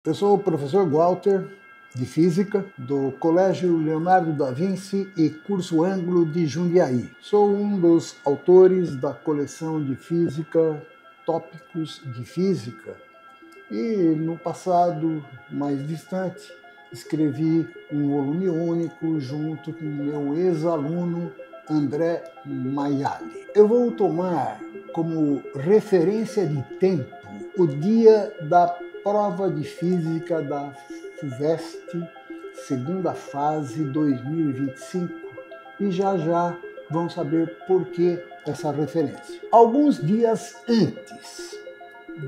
Eu sou o professor Walter, de Física, do Colégio Leonardo da Vinci e Curso Ângulo de Jundiaí. Sou um dos autores da coleção de Física, Tópicos de Física, e no passado mais distante escrevi um volume único junto com meu ex-aluno André Maiali. Eu vou tomar como referência de tempo o dia da prova de Física da FUVEST, segunda fase 2025, e já vão saber por que essa referência. Alguns dias antes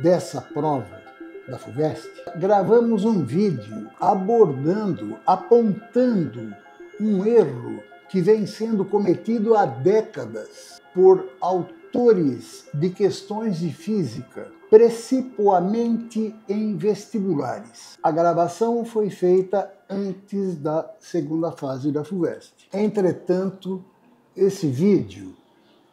dessa prova da FUVEST, gravamos um vídeo apontando um erro que vem sendo cometido há décadas por autores de questões de física, principalmente em vestibulares. A gravação foi feita antes da segunda fase da FUVEST. Entretanto, esse vídeo,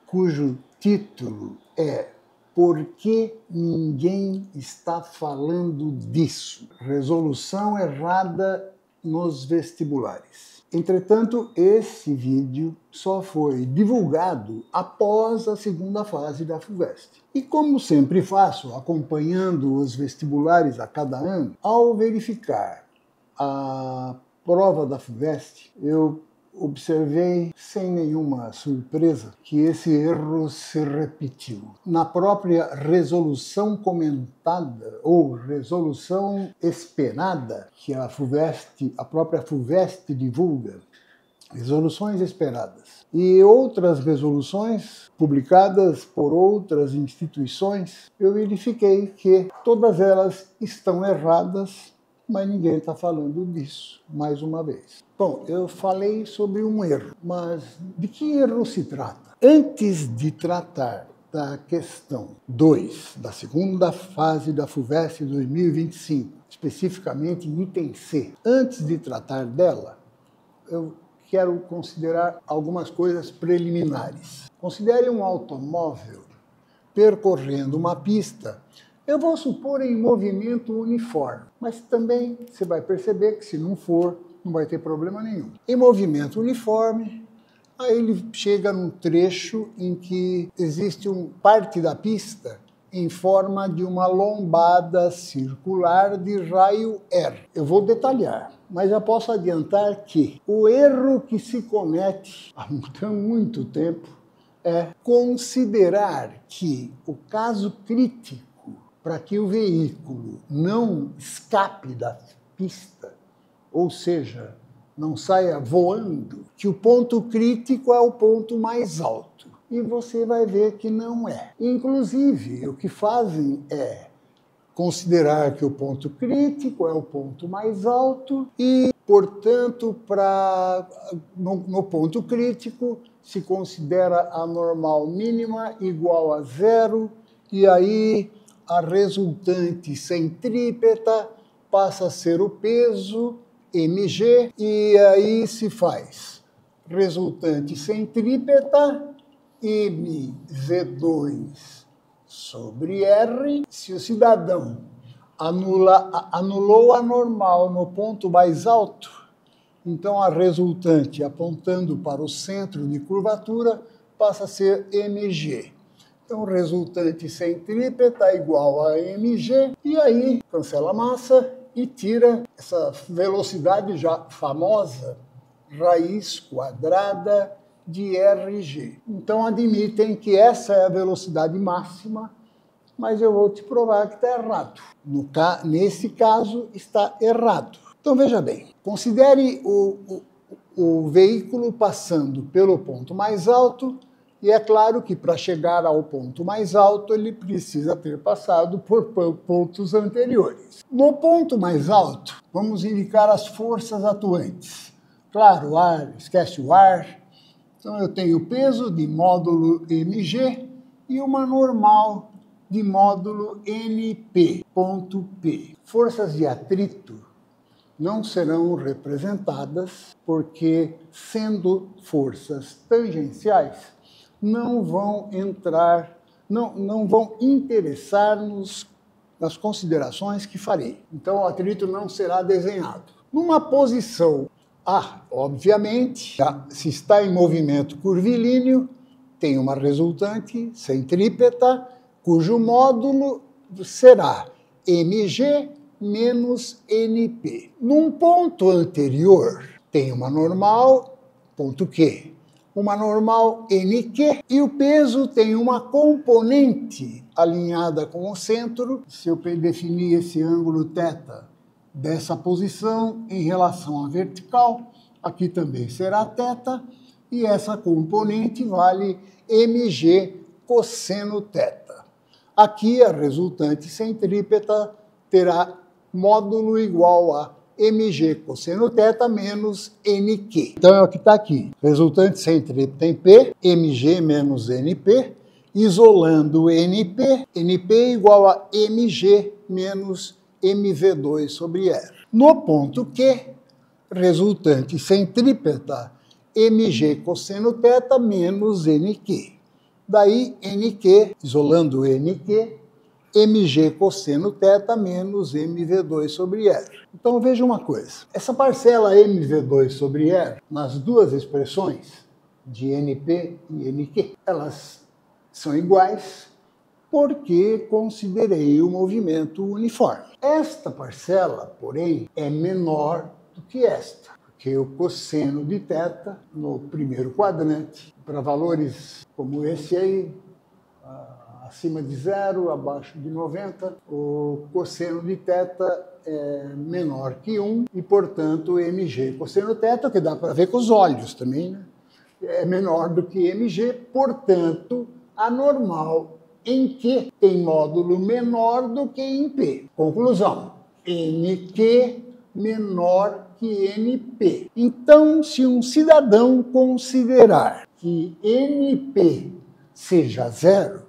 cujo título é "Por que ninguém está falando disso? Resolução errada nos vestibulares". Entretanto, esse vídeo só foi divulgado após a segunda fase da FUVEST. E como sempre faço, acompanhando os vestibulares a cada ano, ao verificar a prova da FUVEST, eu observei, sem nenhuma surpresa, que esse erro se repetiu. Na própria resolução comentada, ou resolução esperada, que a própria FUVEST divulga, resoluções esperadas, e outras resoluções publicadas por outras instituições, eu verifiquei que todas elas estão erradas, mas ninguém está falando disso, mais uma vez. Bom, eu falei sobre um erro, mas de que erro se trata? Antes de tratar da questão 2, da segunda fase da FUVEST 2025, especificamente item C, antes de tratar dela, eu quero considerar algumas coisas preliminares. Considere um automóvel percorrendo uma pista. Eu vou supor em movimento uniforme, mas também você vai perceber que se não for, não vai ter problema nenhum. Em movimento uniforme, aí ele chega num trecho em que existe parte da pista em forma de uma lombada circular de raio R. Eu vou detalhar, mas já posso adiantar que o erro que se comete há muito tempo é considerar que o caso crítico para que o veículo não escape da pista, ou seja, não saia voando, que o ponto crítico é o ponto mais alto. E você vai ver que não é. Inclusive, o que fazem é considerar que o ponto crítico é o ponto mais alto e, portanto, no ponto crítico se considera a normal mínima igual a zero, e aí a resultante centrípeta passa a ser o peso mg, e aí se faz resultante centrípeta mv2 sobre r. Se o cidadão anulou a normal no ponto mais alto, então a resultante apontando para o centro de curvatura passa a ser mg. Então, resultante centrípeta igual a mg, e aí cancela a massa e tira essa velocidade já famosa, raiz quadrada de rg. Então, admitem que essa é a velocidade máxima, mas eu vou te provar que está errado. Nesse caso, está errado. Então, veja bem, considere o veículo passando pelo ponto mais alto, e é claro que para chegar ao ponto mais alto ele precisa ter passado por pontos anteriores. No ponto mais alto, vamos indicar as forças atuantes. Claro, o ar, esquece o ar. Então eu tenho o peso de módulo mg e uma normal de módulo np, ponto P. Forças de atrito não serão representadas porque, sendo forças tangenciais, não vão interessar-nos nas considerações que farei. Então, o atrito não será desenhado. Numa posição A, obviamente, se está em movimento curvilíneo, tem uma resultante centrípeta, cujo módulo será mg menos np. Num ponto anterior, tem uma normal, ponto Q, uma normal nq, e o peso tem uma componente alinhada com o centro. Se eu definir esse ângulo θ dessa posição em relação à vertical, aqui também será θ, e essa componente vale mg cosseno θ. Aqui a resultante centrípeta terá módulo igual a mg cosseno θ menos nq. Então é o que está aqui. Resultante centrípeta em P, mg menos np, isolando np, np igual a mg menos mv2 sobre R. No ponto Q, resultante centrípeta mg cosseno θ menos nq. Daí nq, isolando nq, mg cosseno θ menos mv2 sobre R. Então veja uma coisa, essa parcela mv2 sobre R, nas duas expressões de np e nq, elas são iguais porque considerei o movimento uniforme. Esta parcela, porém, é menor do que esta, porque o cosseno de θ no primeiro quadrante, para valores como esse aí, acima de 0, abaixo de 90, o cosseno de θ é menor que 1 e, portanto, mg cosseno θ, que dá para ver com os olhos também, né? É menor do que mg, portanto, a normal em Q tem módulo menor do que em P. Conclusão, nq menor que np. Então, se um cidadão considerar que np seja 0,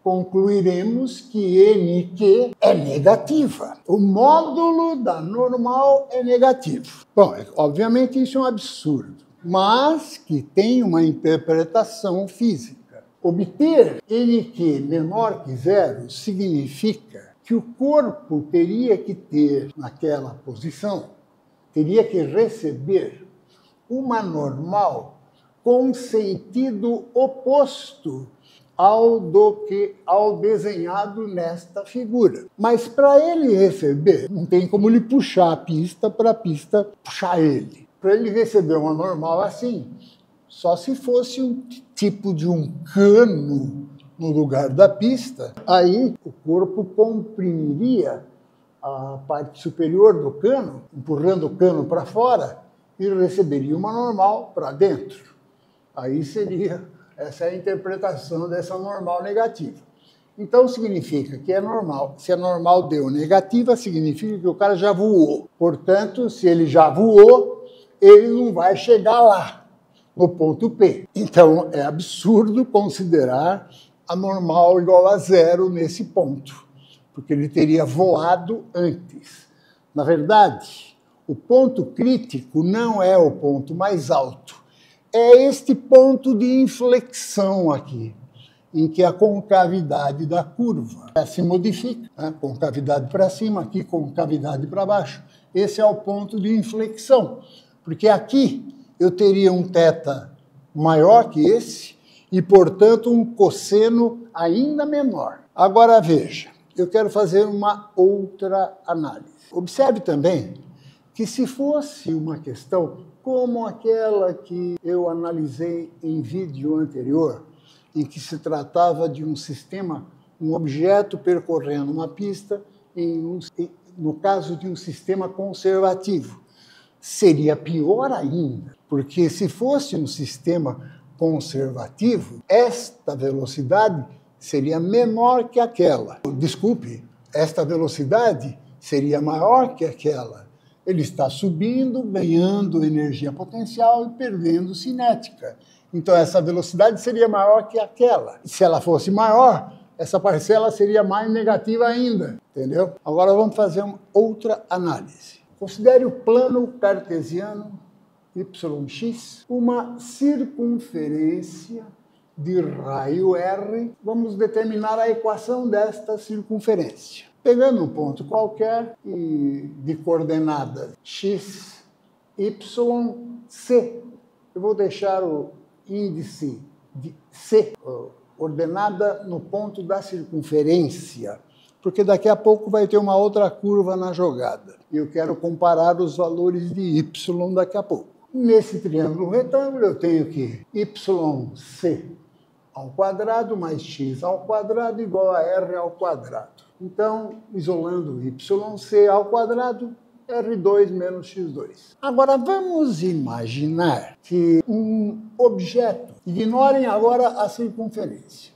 concluiremos que nq é negativa. O módulo da normal é negativo. Bom, obviamente isso é um absurdo, mas que tem uma interpretação física. Obter nq menor que 0 significa que o corpo teria que ter, naquela posição, teria que receber uma normal com sentido oposto ao desenhado nesta figura. Mas para ele receber, não tem como ele puxar a pista para a pista puxar ele. Para ele receber uma normal assim, só se fosse um tipo de um cano no lugar da pista, aí o corpo comprimiria a parte superior do cano, empurrando o cano para fora, e receberia uma normal para dentro. Aí essa é a interpretação dessa normal negativa. Então significa que é normal. Se a normal deu negativa, significa que o cara já voou. Portanto, se ele já voou, ele não vai chegar lá, no ponto P. Então é absurdo considerar a normal igual a 0 nesse ponto, porque ele teria voado antes. Na verdade, o ponto crítico não é o ponto mais alto, é este ponto de inflexão aqui, em que a concavidade da curva se modifica, né? Concavidade para cima, aqui concavidade para baixo. Esse é o ponto de inflexão, porque aqui eu teria um θ maior que esse e, portanto, um cosseno ainda menor. Agora veja, eu quero fazer uma outra análise. Observe também que, se fosse uma questão como aquela que eu analisei em vídeo anterior, em que se tratava de um sistema, um objeto percorrendo uma pista, no caso de um sistema conservativo, seria pior ainda, porque se fosse um sistema conservativo, esta velocidade seria menor que aquela. Desculpe, esta velocidade seria maior que aquela. Ele está subindo, ganhando energia potencial e perdendo cinética. Então essa velocidade seria maior que aquela. Se ela fosse maior, essa parcela seria mais negativa ainda, entendeu? Agora vamos fazer uma outra análise. Considere o plano cartesiano YX uma circunferência de raio R. Vamos determinar a equação desta circunferência. Pegando um ponto qualquer e de coordenada x, y, c. Eu vou deixar o índice de c, ordenada no ponto da circunferência, porque daqui a pouco vai ter uma outra curva na jogada. E eu quero comparar os valores de y daqui a pouco. Nesse triângulo retângulo eu tenho que yc ao quadrado mais x ao quadrado igual a r ao quadrado. Então, isolando yc ao quadrado, R2 menos X2. Agora, vamos imaginar que um objeto, ignorem agora a circunferência,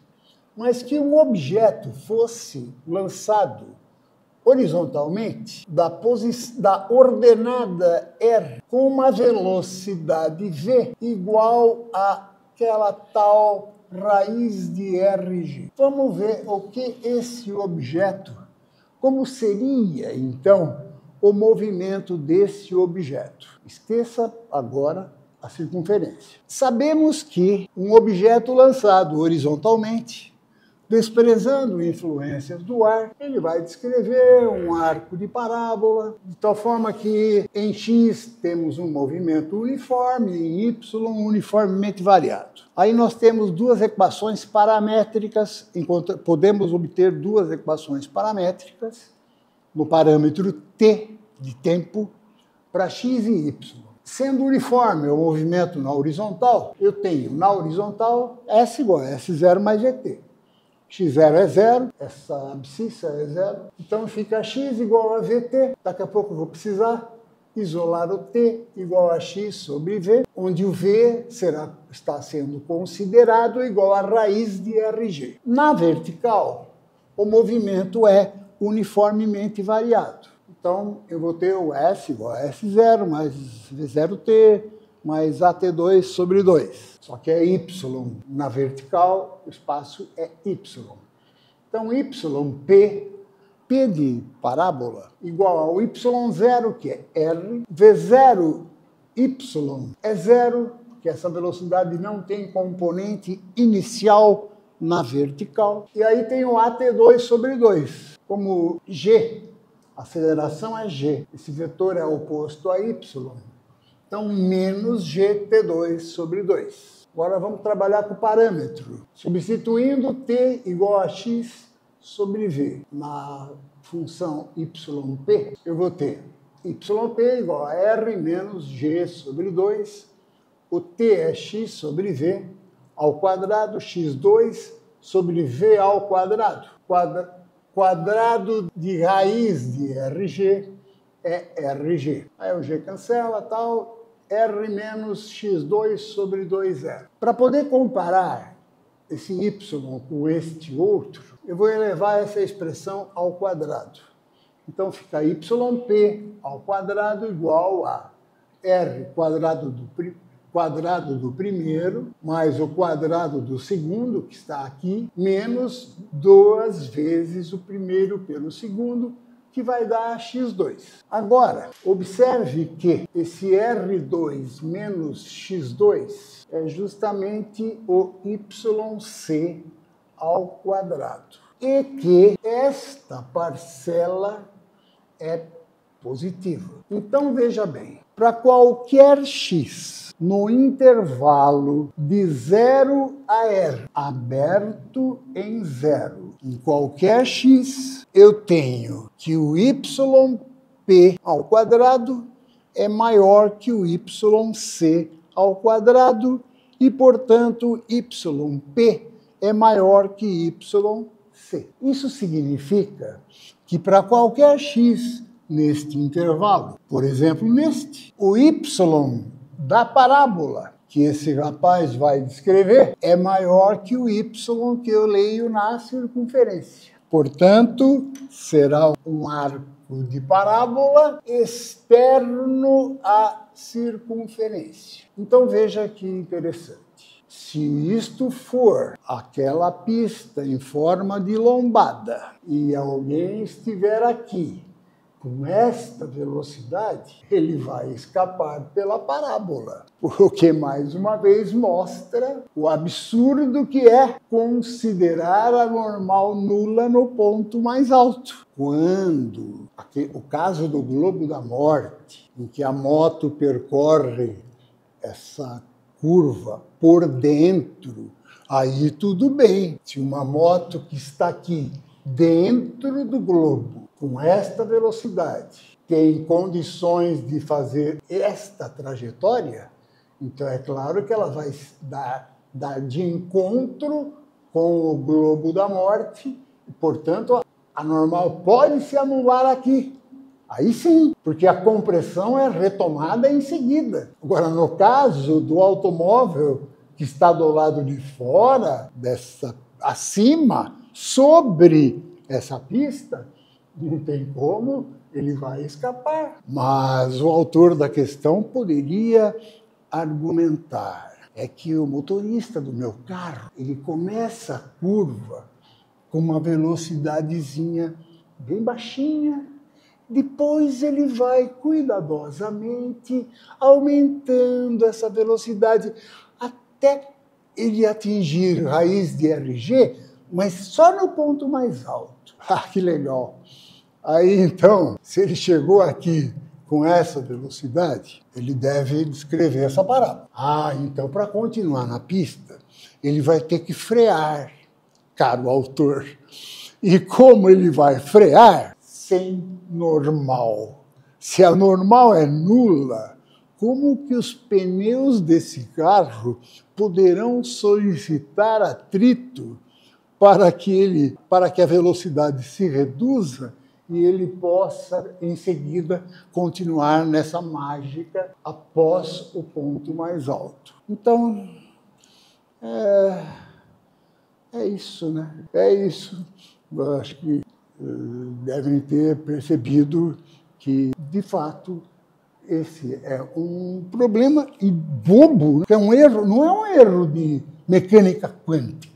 mas que um objeto fosse lançado horizontalmente da ordenada R com uma velocidade V igual àquela tal raiz de RG. Vamos ver o que esse objeto, como seria, então, o movimento desse objeto. Esqueça agora a circunferência. Sabemos que um objeto lançado horizontalmente, desprezando influências do ar, ele vai descrever um arco de parábola, de tal forma que em x temos um movimento uniforme, em y uniformemente variado. Aí nós temos duas equações paramétricas, podemos obter duas equações paramétricas no parâmetro t de tempo para x e y. Sendo uniforme o movimento na horizontal, eu tenho na horizontal S igual a S0 mais GT. x0 é 0, essa abscissa é 0, então fica x igual a VT. Daqui a pouco eu vou precisar isolar o t igual a x sobre v, onde o v está sendo considerado igual a raiz de RG. Na vertical, o movimento é uniformemente variado. Então, eu vou ter o S igual a S0 mais V0T mais AT2 sobre 2. Só que é Y na vertical, o espaço é Y. Então, YP, P de parábola, igual ao Y0, que é R, V0Y é 0, que essa velocidade não tem componente inicial na vertical. E aí tem o AT2 sobre 2. Como G, a aceleração é G, esse vetor é oposto a Y. Então, menos GT2 sobre 2. Agora vamos trabalhar com o parâmetro. Substituindo t igual a x sobre v na função yp, eu vou ter yp igual a r menos g sobre 2. O t é x sobre v ao quadrado, x2 sobre v ao quadrado. Quadrado de raiz de RG é RG. Aí o G cancela, tal, R menos X2 sobre 2R. Para poder comparar esse Y com este outro, eu vou elevar essa expressão ao quadrado. Então fica YP ao quadrado igual a R quadrado do primeiro, mais o quadrado do segundo, que está aqui, menos 2 vezes o primeiro pelo segundo, que vai dar x2. Agora, observe que esse R2 menos x2 é justamente o YC ao quadrado. E que esta parcela é positiva. Então, veja bem, para qualquer x no intervalo de 0 a R, aberto em 0, em qualquer x, eu tenho que o YP ao quadrado é maior que o YC ao quadrado e, portanto, YP é maior que YC. Isso significa que para qualquer x neste intervalo, por exemplo, neste, o Y da parábola que esse rapaz vai descrever é maior que o Y que eu leio na circunferência. Portanto, será um arco de parábola externo à circunferência. Então, veja que interessante. Se isto for aquela pista em forma de lombada e alguém estiver aqui com esta velocidade, ele vai escapar pela parábola. O que, mais uma vez, mostra o absurdo que é considerar a normal nula no ponto mais alto. Quando o caso do globo da morte, em que a moto percorre essa curva por dentro, aí tudo bem. Se uma moto que está aqui dentro do globo, com esta velocidade, tem condições de fazer esta trajetória, então é claro que ela vai dar de encontro com o globo da morte, e, portanto, a normal pode se anular aqui. Aí sim, porque a compressão é retomada em seguida. Agora, no caso do automóvel que está do lado de fora, acima, sobre essa pista, não tem como, ele vai escapar. Mas o autor da questão poderia argumentar que o motorista do meu carro, ele começa a curva com uma velocidadezinha bem baixinha, depois ele vai cuidadosamente aumentando essa velocidade até ele atingir raiz de RG, mas só no ponto mais alto. Ah, que legal! Aí, então, se ele chegou aqui com essa velocidade, ele deve descrever essa parábola. Ah, então, para continuar na pista, ele vai ter que frear, caro autor. E como ele vai frear? Sem normal. Se a normal é nula, como que os pneus desse carro poderão solicitar atrito para que a velocidade se reduza e ele possa, em seguida, continuar nessa mágica após o ponto mais alto? Então, é isso, né? É isso. Eu acho que devem ter percebido que, de fato, esse é um problema e bobo, é um erro, não é um erro de mecânica quântica.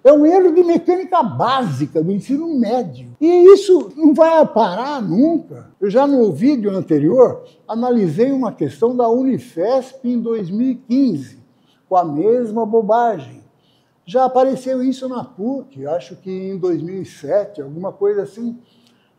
É um erro de mecânica básica do ensino médio. E isso não vai parar nunca. Eu já no vídeo anterior analisei uma questão da Unifesp em 2015, com a mesma bobagem. Já apareceu isso na PUC, acho que em 2007, alguma coisa assim.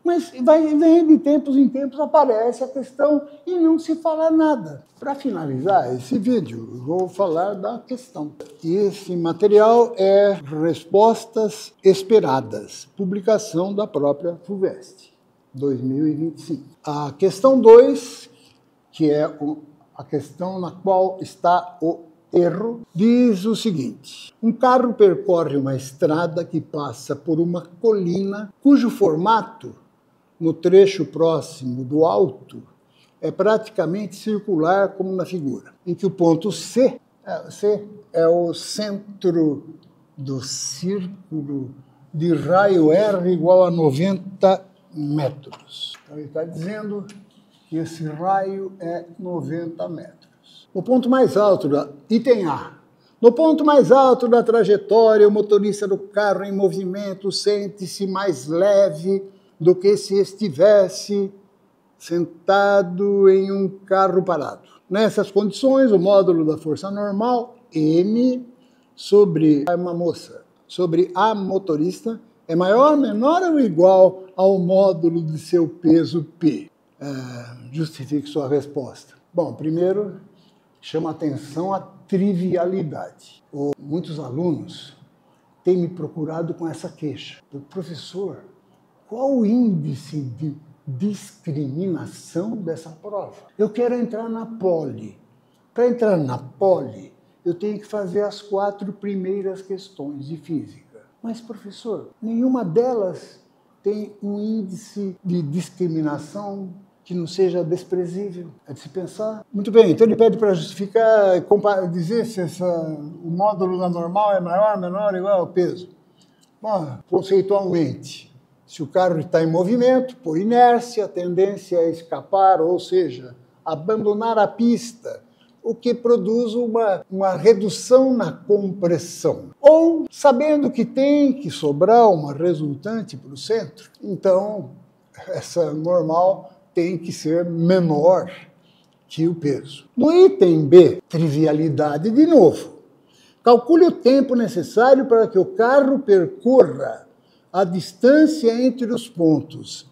Mas vem de tempos em tempos, aparece a questão e não se fala nada. Para finalizar esse vídeo, eu vou falar da questão. Esse material é Respostas Esperadas, publicação da própria FUVEST, 2025. A questão 2, que é a questão na qual está o erro, diz o seguinte: um carro percorre uma estrada que passa por uma colina cujo formato, no trecho próximo do alto, é praticamente circular, como na figura, em que o ponto C é o centro do círculo de raio R igual a 90 metros. Então, ele está dizendo que esse raio é 90 metros. O ponto mais alto item A. No ponto mais alto da trajetória, o motorista do carro em movimento sente-se mais leve do que se estivesse sentado em um carro parado. Nessas condições, o módulo da força normal, M, sobre a motorista, é maior, menor ou igual ao módulo de seu peso P? Justifique sua resposta. Bom, primeiro, chama atenção a trivialidade. Muitos alunos têm me procurado com essa queixa. Professor, qual o índice de discriminação dessa prova? Eu quero entrar na poli. Para entrar na poli, eu tenho que fazer as 4 primeiras questões de física. Mas, professor, nenhuma delas tem um índice de discriminação que não seja desprezível. É de se pensar. Muito bem, então ele pede para justificar, dizer se o módulo da normal é maior, menor, igual ao peso. Bom, conceitualmente, se o carro está em movimento, por inércia, a tendência é escapar, ou seja, abandonar a pista, o que produz uma redução na compressão. Ou, sabendo que tem que sobrar uma resultante para o centro, então essa normal tem que ser menor que o peso. No item B, trivialidade de novo. Calcule o tempo necessário para que o carro percorra a distância entre os pontos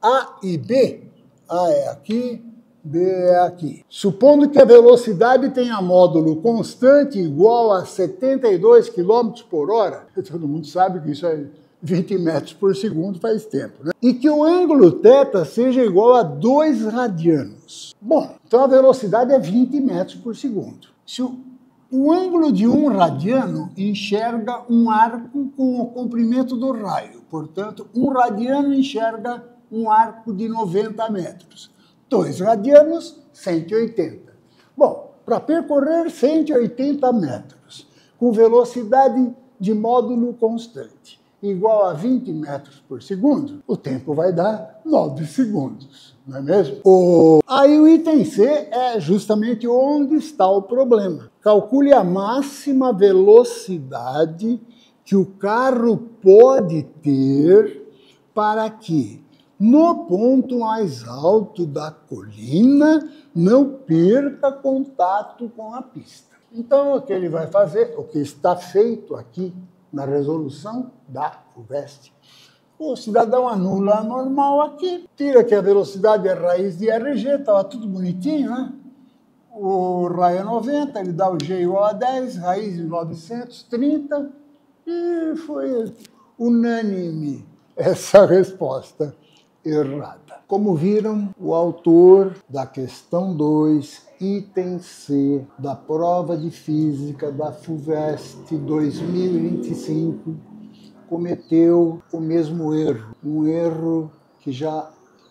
A e B. A é aqui, B é aqui. Supondo que a velocidade tenha módulo constante igual a 72 km por hora, todo mundo sabe que isso é 20 metros por segundo faz tempo, né? E que o ângulo θ seja igual a 2 radianos. Bom, então a velocidade é 20 metros por segundo. Se o ângulo de 1 radiano enxerga um arco com o comprimento do raio. Portanto, 1 radiano enxerga um arco de 90 metros. 2 radianos, 180. Bom, para percorrer 180 metros com velocidade de módulo constante igual a 20 metros por segundo, o tempo vai dar 9 segundos, não é mesmo? Aí o item C é justamente onde está o problema. Calcule a máxima velocidade que o carro pode ter para que, no ponto mais alto da colina, não perca contato com a pista. Então, o que ele vai fazer, o que está feito aqui na resolução da FUVEST, o cidadão anula a normal aqui, tira que a velocidade é raiz de RG, estava tudo bonitinho, né? O raio é 90, ele dá o G igual a 10, raiz de 930, e foi unânime essa resposta errada. Como viram, o autor da questão 2, item C, da prova de física da FUVEST 2025, cometeu o mesmo erro, um erro que já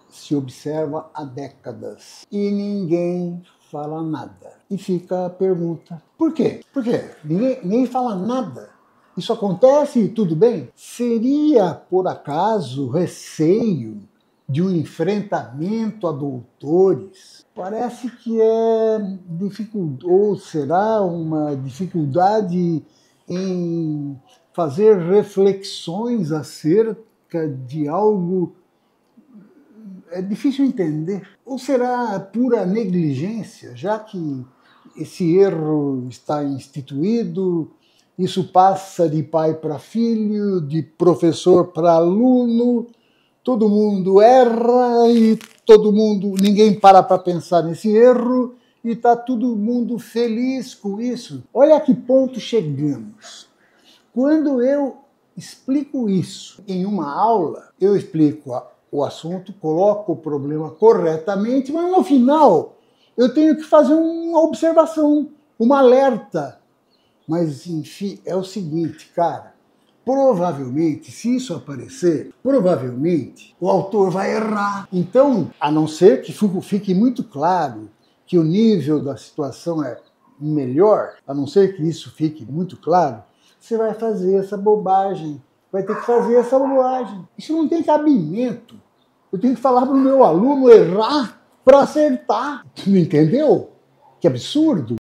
se observa há décadas. E ninguém fala nada. E fica a pergunta, por quê? Por quê? Ninguém fala nada. Isso acontece e tudo bem? Seria, por acaso, receio de um enfrentamento a doutores? Parece que é ou será uma dificuldade em fazer reflexões acerca de algo. É difícil entender. Ou será pura negligência, já que esse erro está instituído, isso passa de pai para filho, de professor para aluno, todo mundo erra e ninguém para pensar nesse erro e está todo mundo feliz com isso. Olha a que ponto chegamos. Quando eu explico isso em uma aula, eu explico o assunto, coloco o problema corretamente, mas no final eu tenho que fazer uma observação, uma alerta. Mas, enfim, é o seguinte, cara, provavelmente, se isso aparecer, provavelmente o autor vai errar. Então, a não ser que fique muito claro que o nível da situação é melhor, a não ser que isso fique muito claro, você vai fazer essa bobagem, vai ter que fazer essa bobagem. Isso não tem cabimento. Eu tenho que falar para o meu aluno errar para acertar. Tu não entendeu? Que absurdo!